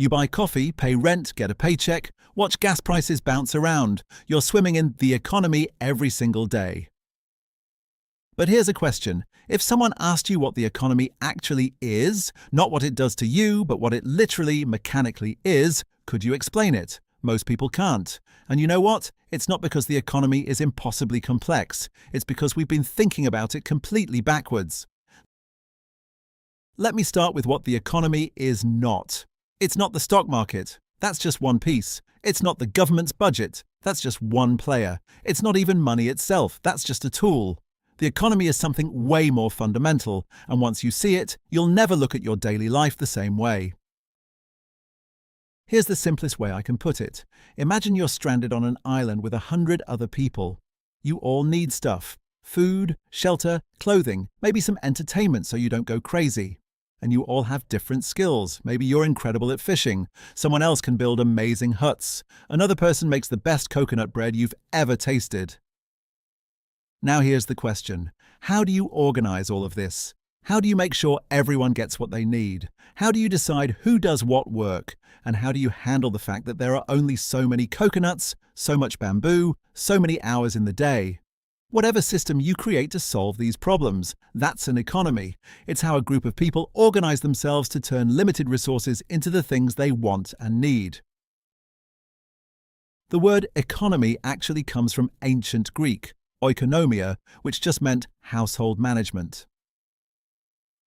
You buy coffee, pay rent, get a paycheck, watch gas prices bounce around. You're swimming in the economy every single day. But here's a question. If someone asked you what the economy actually is, not what it does to you, but what it literally, mechanically is, could you explain it? Most people can't. And you know what? It's not because the economy is impossibly complex. It's because we've been thinking about it completely backwards. Let me start with what the economy is not. It's not the stock market. That's just one piece. It's not the government's budget. That's just one player. It's not even money itself. That's just a tool. The economy is something way more fundamental, and once you see it, you'll never look at your daily life the same way. Here's the simplest way I can put it. Imagine you're stranded on an island with 100 other people. You all need stuff. Food, shelter, clothing, maybe some entertainment so you don't go crazy. And you all have different skills. Maybe you're incredible at fishing. Someone else can build amazing huts. Another person makes the best coconut bread you've ever tasted. Now here's the question. How do you organize all of this? How do you make sure everyone gets what they need? How do you decide who does what work? And how do you handle the fact that there are only so many coconuts, so much bamboo, so many hours in the day? Whatever system you create to solve these problems, that's an economy. It's how a group of people organize themselves to turn limited resources into the things they want and need. The word economy actually comes from ancient Greek, oikonomia, which just meant household management.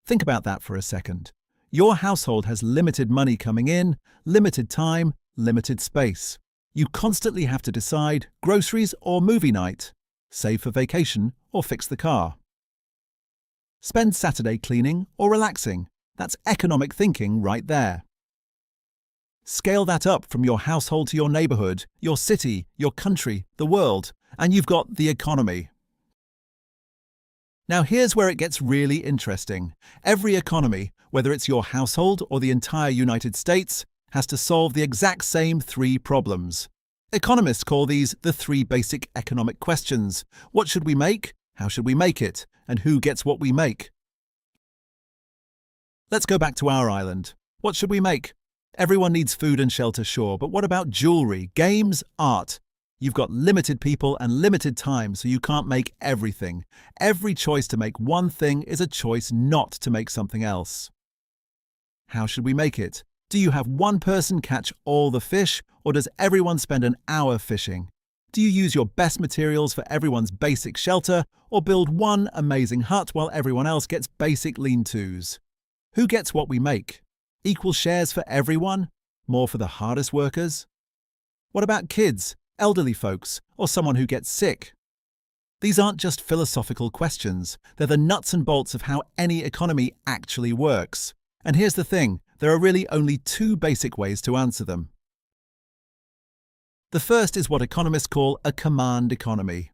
Think about that for a second. Your household has limited money coming in, limited time, limited space. You constantly have to decide groceries or movie night, save for vacation or fix the car. Spend Saturday cleaning or relaxing. That's economic thinking right there. Scale that up from your household to your neighborhood, your city, your country, the world, and you've got the economy. Now here's where it gets really interesting. Every economy, whether it's your household or the entire United States, has to solve the exact same three problems. Economists call these the three basic economic questions. What should we make? How should we make it? And who gets what we make? Let's go back to our island. What should we make? Everyone needs food and shelter, sure, but what about jewelry, games, art? You've got limited people and limited time, so you can't make everything. Every choice to make one thing is a choice not to make something else. How should we make it? Do you have one person catch all the fish, or does everyone spend an hour fishing? Do you use your best materials for everyone's basic shelter, or build one amazing hut while everyone else gets basic lean-tos? Who gets what we make? Equal shares for everyone? More for the hardest workers? What about kids, elderly folks, or someone who gets sick? These aren't just philosophical questions. They're the nuts and bolts of how any economy actually works. And here's the thing, there are really only two basic ways to answer them. The first is what economists call a command economy.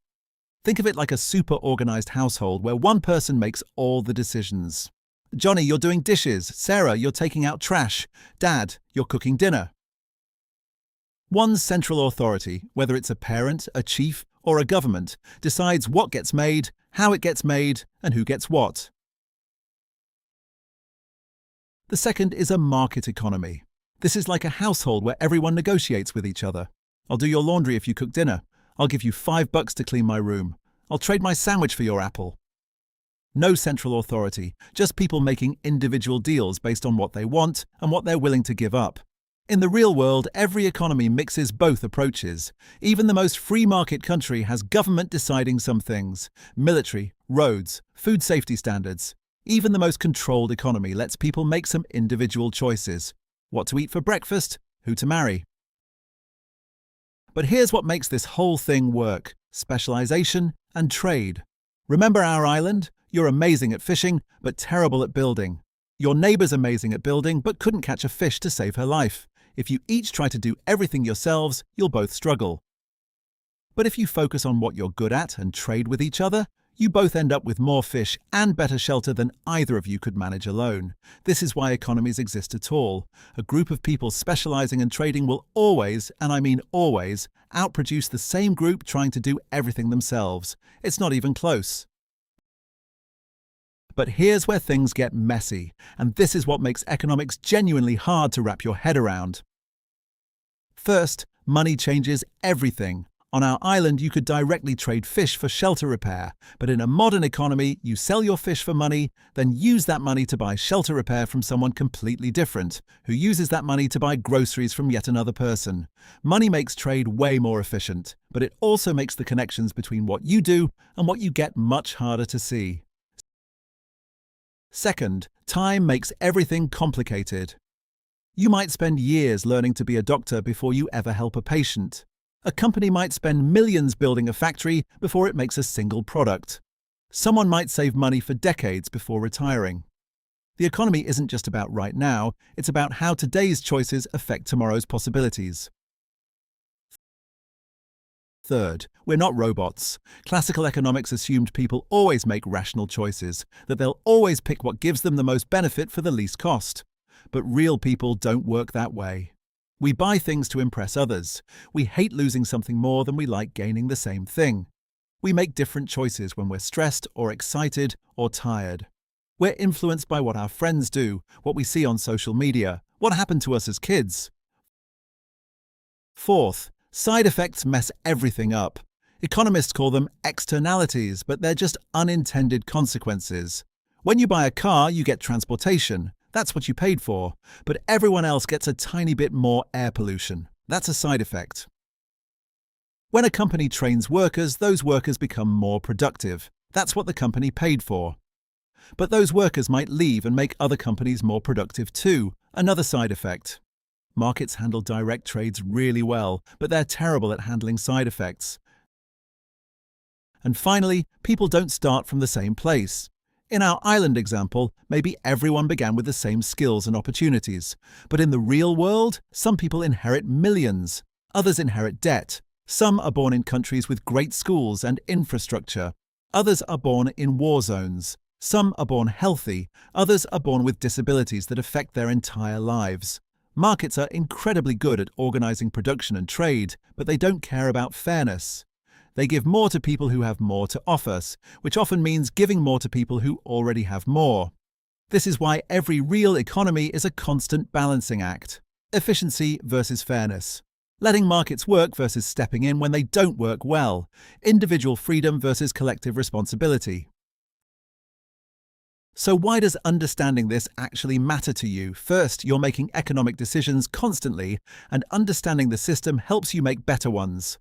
Think of it like a super-organized household where one person makes all the decisions. Johnny, you're doing dishes. Sarah, you're taking out trash. Dad, you're cooking dinner. One central authority, whether it's a parent, a chief, or a government, decides what gets made, how it gets made, and who gets what. The second is a market economy. This is like a household where everyone negotiates with each other. I'll do your laundry if you cook dinner. I'll give you $5 to clean my room. I'll trade my sandwich for your apple. No central authority, just people making individual deals based on what they want and what they're willing to give up. In the real world, every economy mixes both approaches. Even the most free market country has government deciding some things. Military, roads, food safety standards. Even the most controlled economy lets people make some individual choices. What to eat for breakfast, who to marry. But here's what makes this whole thing work: specialization and trade. Remember our island? You're amazing at fishing, but terrible at building. Your neighbor's amazing at building, but couldn't catch a fish to save her life. If you each try to do everything yourselves, you'll both struggle. But if you focus on what you're good at and trade with each other, you both end up with more fish and better shelter than either of you could manage alone. This is why economies exist at all. A group of people specializing and trading will always, and I mean always, outproduce the same group trying to do everything themselves. It's not even close. But here's where things get messy, and this is what makes economics genuinely hard to wrap your head around. First, money changes everything. On our island, you could directly trade fish for shelter repair, but in a modern economy, you sell your fish for money, then use that money to buy shelter repair from someone completely different, who uses that money to buy groceries from yet another person. Money makes trade way more efficient, but it also makes the connections between what you do and what you get much harder to see. Second, time makes everything complicated. You might spend years learning to be a doctor before you ever help a patient. A company might spend millions building a factory before it makes a single product. Someone might save money for decades before retiring. The economy isn't just about right now, it's about how today's choices affect tomorrow's possibilities. Third, we're not robots. Classical economics assumed people always make rational choices, that they'll always pick what gives them the most benefit for the least cost. But real people don't work that way. We buy things to impress others. We hate losing something more than we like gaining the same thing. We make different choices when we're stressed or excited or tired. We're influenced by what our friends do, what we see on social media, what happened to us as kids. Fourth, side effects mess everything up. Economists call them externalities, but they're just unintended consequences. When you buy a car, you get transportation. That's what you paid for. But everyone else gets a tiny bit more air pollution. That's a side effect. When a company trains workers, those workers become more productive. That's what the company paid for. But those workers might leave and make other companies more productive too. Another side effect. Markets handle direct trades really well, but they're terrible at handling side effects. And finally, people don't start from the same place. In our island example, maybe everyone began with the same skills and opportunities. But in the real world, some people inherit millions. Others inherit debt. Some are born in countries with great schools and infrastructure. Others are born in war zones. Some are born healthy. Others are born with disabilities that affect their entire lives. Markets are incredibly good at organizing production and trade, but they don't care about fairness. They give more to people who have more to offer, which often means giving more to people who already have more. This is why every real economy is a constant balancing act. Efficiency versus fairness. Letting markets work versus stepping in when they don't work well. Individual freedom versus collective responsibility. So why does understanding this actually matter to you? First, you're making economic decisions constantly, and understanding the system helps you make better ones.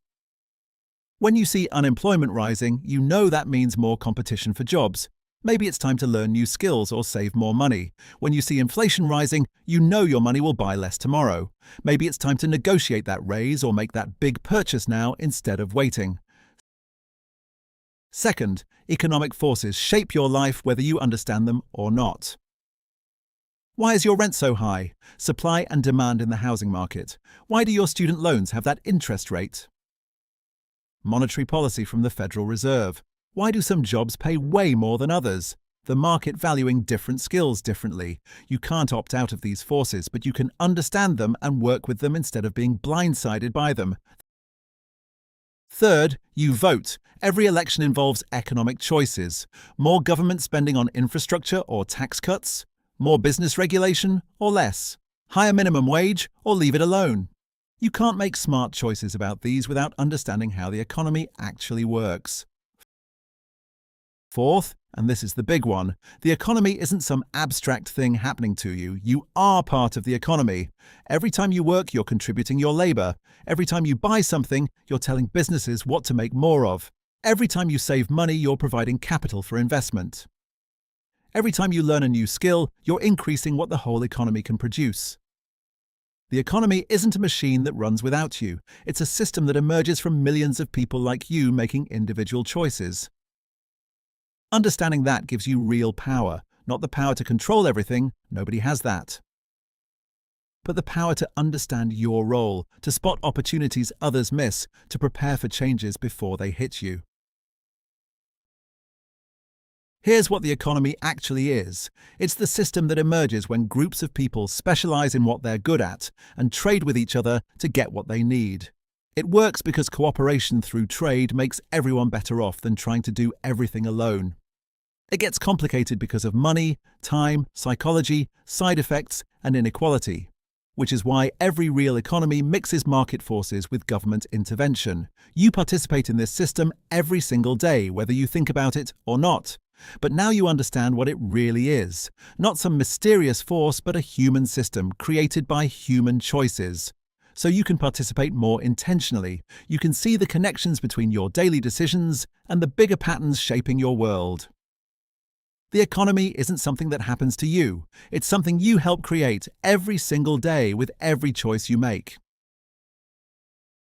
When you see unemployment rising, you know that means more competition for jobs. Maybe it's time to learn new skills or save more money. When you see inflation rising, you know your money will buy less tomorrow. Maybe it's time to negotiate that raise or make that big purchase now instead of waiting. Second, economic forces shape your life whether you understand them or not. Why is your rent so high? Supply and demand in the housing market. Why do your student loans have that interest rate? Monetary policy from the Federal Reserve. Why do some jobs pay way more than others? The market valuing different skills differently. You can't opt out of these forces, but you can understand them and work with them instead of being blindsided by them. Third, you vote. Every election involves economic choices. More government spending on infrastructure or tax cuts? More business regulation or less? Higher minimum wage or leave it alone? You can't make smart choices about these without understanding how the economy actually works. Fourth, and this is the big one, the economy isn't some abstract thing happening to you. You are part of the economy. Every time you work, you're contributing your labor. Every time you buy something, you're telling businesses what to make more of. Every time you save money, you're providing capital for investment. Every time you learn a new skill, you're increasing what the whole economy can produce. The economy isn't a machine that runs without you. It's a system that emerges from millions of people like you making individual choices. Understanding that gives you real power, not the power to control everything, nobody has that. But the power to understand your role, to spot opportunities others miss, to prepare for changes before they hit you. Here's what the economy actually is. It's the system that emerges when groups of people specialize in what they're good at and trade with each other to get what they need. It works because cooperation through trade makes everyone better off than trying to do everything alone. It gets complicated because of money, time, psychology, side effects, and inequality, which is why every real economy mixes market forces with government intervention. You participate in this system every single day, whether you think about it or not. But now you understand what it really is. Not some mysterious force, but a human system created by human choices. So you can participate more intentionally. You can see the connections between your daily decisions and the bigger patterns shaping your world. The economy isn't something that happens to you. It's something you help create every single day with every choice you make.